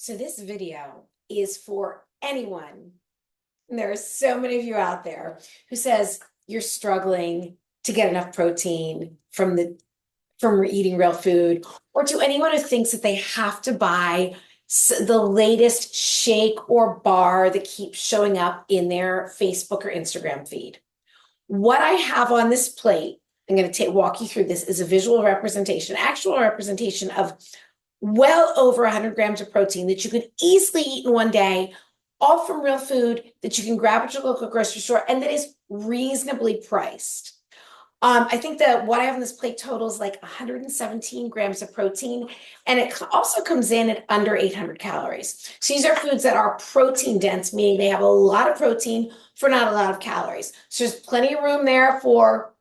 So this video is for anyone, and there are so many of you out there who says you're struggling to get enough protein from eating real food, or to anyone who thinks that they have to buy the latest shake or bar that keeps showing up in their Facebook or Instagram feed. What I have on this plate, I'm going to walk you through this, is a visual representation, actual representation of well over 100 grams of protein that you could easily eat in one day, all from real food that you can grab at your local grocery store and that is reasonably priced. I think that what I have on this plate totals like 117 grams of protein, and it also comes in at under 800 calories. So these are foods that are protein dense, meaning they have a lot of protein for not a lot of calories. So there's plenty of room there for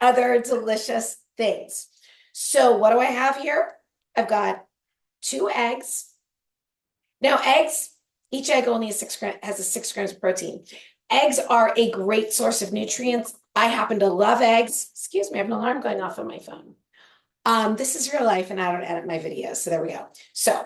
other delicious things. So what do I have here? I've got 2 eggs. Now, eggs, each egg only has 6 grams of protein. Eggs are a great source of nutrients. I happen to love eggs. Excuse me, I have an alarm going off on my phone. This is real life and I don't edit my videos, so there we go. So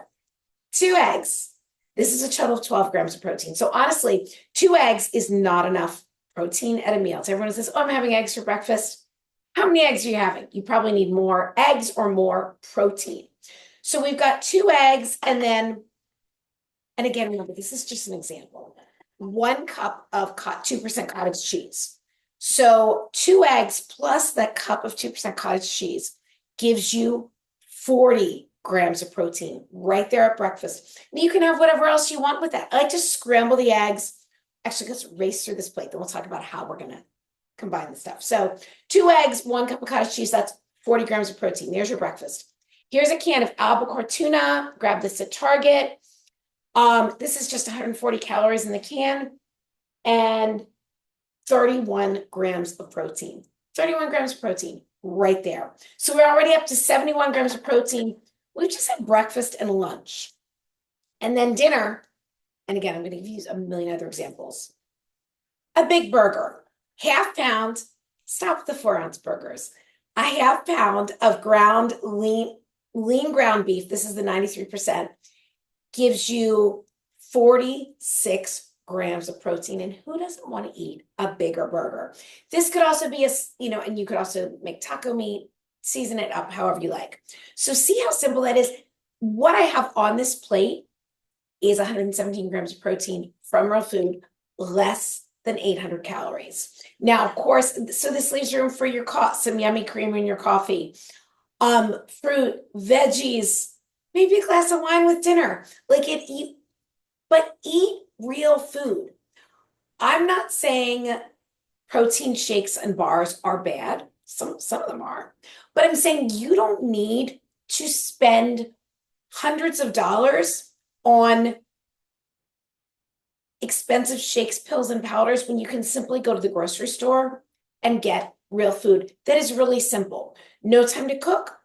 2 eggs. This is a total of 12 grams of protein. So honestly, 2 eggs is not enough protein at a meal. So everyone says, oh, I'm having eggs for breakfast. How many eggs are you having? You probably need more eggs or more protein. So we've got 2 eggs and again, remember, this is just an example. 1 cup of 2% cottage cheese. So 2 eggs plus that cup of 2% cottage cheese gives you 40 grams of protein right there at breakfast. And you can have whatever else you want with that. I like to scramble the eggs. Actually, let's race through this plate, then we'll talk about how we're going to combine the stuff. So 2 eggs, 1 cup of cottage cheese, that's 40 grams of protein. There's your breakfast. Here's a can of albacore tuna. Grab this at Target. This is just 140 calories in the can and 31 grams of protein. 31 grams of protein right there. So we're already up to 71 grams of protein. We've just had breakfast and lunch. And then dinner, and again, I'm going to use a million other examples. A big burger, half pound, stop with the 4-ounce burgers. A half pound of ground lean ground beef, this is the 93%, gives you 46 grams of protein. And who doesn't want to eat a bigger burger? This could also be and you could also make taco meat, season it up however you like. So see how simple that is? What I have on this plate is 117 grams of protein from real food, less than 800 calories. Now, of course, so this leaves room for some yummy creamer in your coffee, fruit, veggies, maybe a glass of wine with dinner. But eat real food. I'm not saying protein shakes and bars are bad. Some of them are. But I'm saying you don't need to spend hundreds of dollars on expensive shakes, pills, and powders when you can simply go to the grocery store and get real food that is really simple. No time to cook.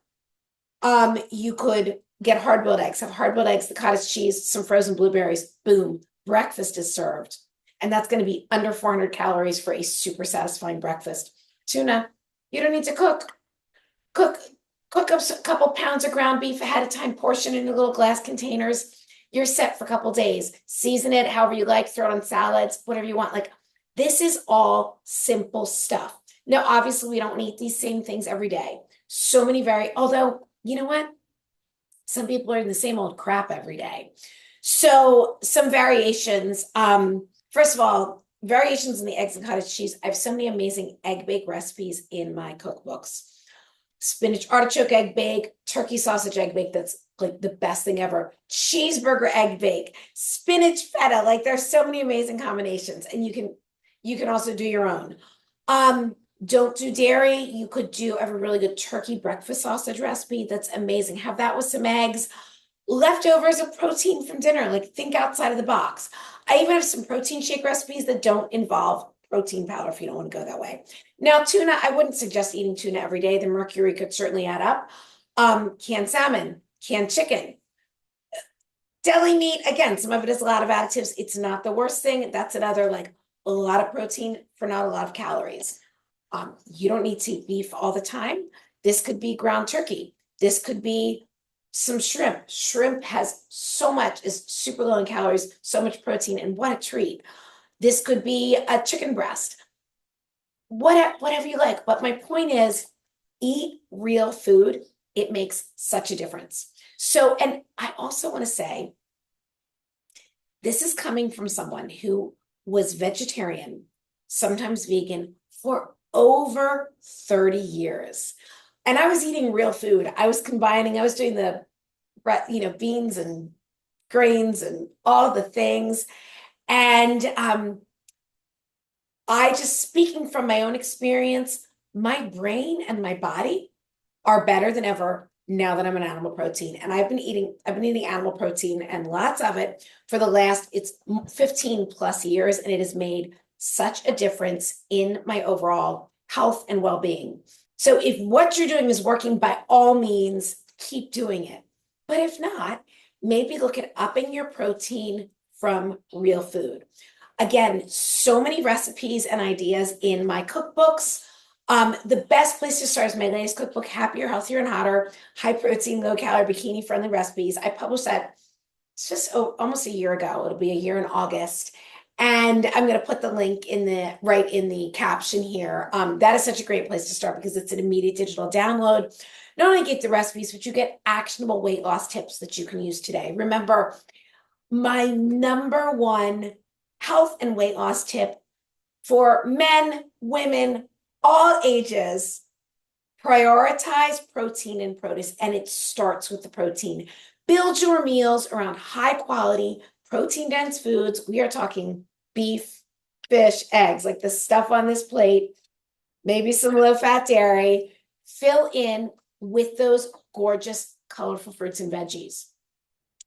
You could get hard-boiled eggs, have hard-boiled eggs, the cottage cheese, some frozen blueberries, boom, breakfast is served. And that's going to be under 400 calories for a super satisfying breakfast. Tuna, you don't need to cook. Cook up a couple pounds of ground beef ahead of time, portion in little glass containers. You're set for a couple days. Season it however you like, throw it on salads, whatever you want. This is all simple stuff. Now, obviously, we don't eat these same things every day. So many although, you know what? Some people are in the same old crap every day. So some variations. First of all, variations in the eggs and cottage cheese. I have so many amazing egg bake recipes in my cookbooks. Spinach artichoke egg bake, turkey sausage egg bake, that's like the best thing ever. Cheeseburger egg bake, spinach feta, there's so many amazing combinations, and you can also do your own. Don't do dairy. You could have a really good turkey breakfast sausage recipe that's amazing. Have that with some eggs. Leftovers of protein from dinner, think outside of the box. I even have some protein shake recipes that don't involve protein powder if you don't want to go that way. Now, tuna, I wouldn't suggest eating tuna every day. The mercury could certainly add up. Canned salmon, canned chicken. Deli meat, again, some of it is a lot of additives. It's not the worst thing. That's another, a lot of protein for not a lot of calories. You don't need to eat beef all the time. This could be ground turkey. This could be some shrimp. Shrimp has so much, is super low in calories, so much protein, and what a treat. This could be a chicken breast, whatever you like. But my point is, eat real food. It makes such a difference. So, and I also want to say, this is coming from someone who was vegetarian, sometimes vegan, for over 30 years. And I was eating real food. I was combining, I was doing the, beans and grains and all the things. And I just speaking from my own experience, my brain and my body are better than ever now that I'm an animal protein. And I've been eating animal protein and lots of it for the last, it's 15 plus years, and it has made such a difference in my overall health and well-being. So if what you're doing is working, by all means, keep doing it. But if not, maybe look at upping your protein from real food. Again, so many recipes and ideas in my cookbooks. The best place to start is my latest cookbook, Happier, Healthier, and Hotter, High Protein, Low Calorie, Bikini Friendly Recipes. I published that, it's just almost a year ago. It'll be a year in August. And I'm going to put the link right in the caption here. That is such a great place to start because it's an immediate digital download. Not only get the recipes, but you get actionable weight loss tips that you can use today. Remember, my number one health and weight loss tip for men, women, all ages: prioritize protein and produce. And it starts with the protein. Build your meals around high quality, protein dense foods. We are talking beef, fish, eggs, like the stuff on this plate, maybe some low fat dairy. Fill in with those gorgeous, colorful fruits and veggies.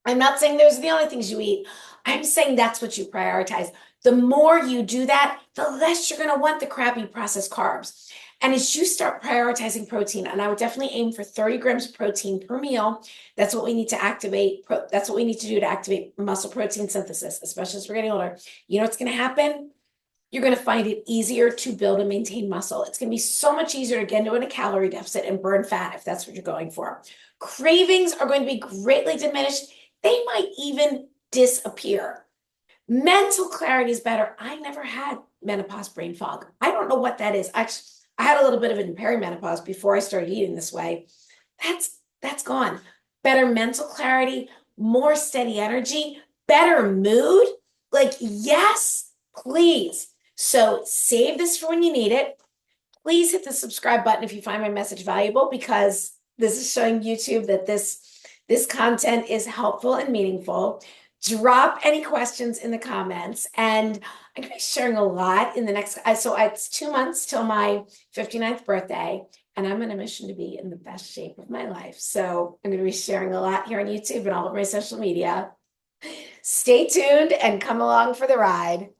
I'm not saying those are the only things you eat. I'm saying that's what you prioritize. The more you do that, the less you're going to want the crappy processed carbs. And as you start prioritizing protein, and I would definitely aim for 30 grams of protein per meal. That's what we need to activate. That's what we need to do to activate muscle protein synthesis, especially as we're getting older. You know what's going to happen? You're going to find it easier to build and maintain muscle. It's going to be so much easier to get into a calorie deficit and burn fat if that's what you're going for. Cravings are going to be greatly diminished. They might even disappear. Mental clarity is better. I never had menopause brain fog. I don't know what that is. Actually, I had a little bit of it in perimenopause before I started eating this way. That's gone. Better mental clarity, more steady energy, better mood. Like, yes, please. So save this for when you need it. Please hit the subscribe button if you find my message valuable, because this is showing YouTube that this content is helpful and meaningful. Drop any questions in the comments, and I'm going to be sharing a lot in the next, so it's 2 months till my 59th birthday, and I'm on a mission to be in the best shape of my life. So I'm going to be sharing a lot here on YouTube and all of my social media. Stay tuned and come along for the ride.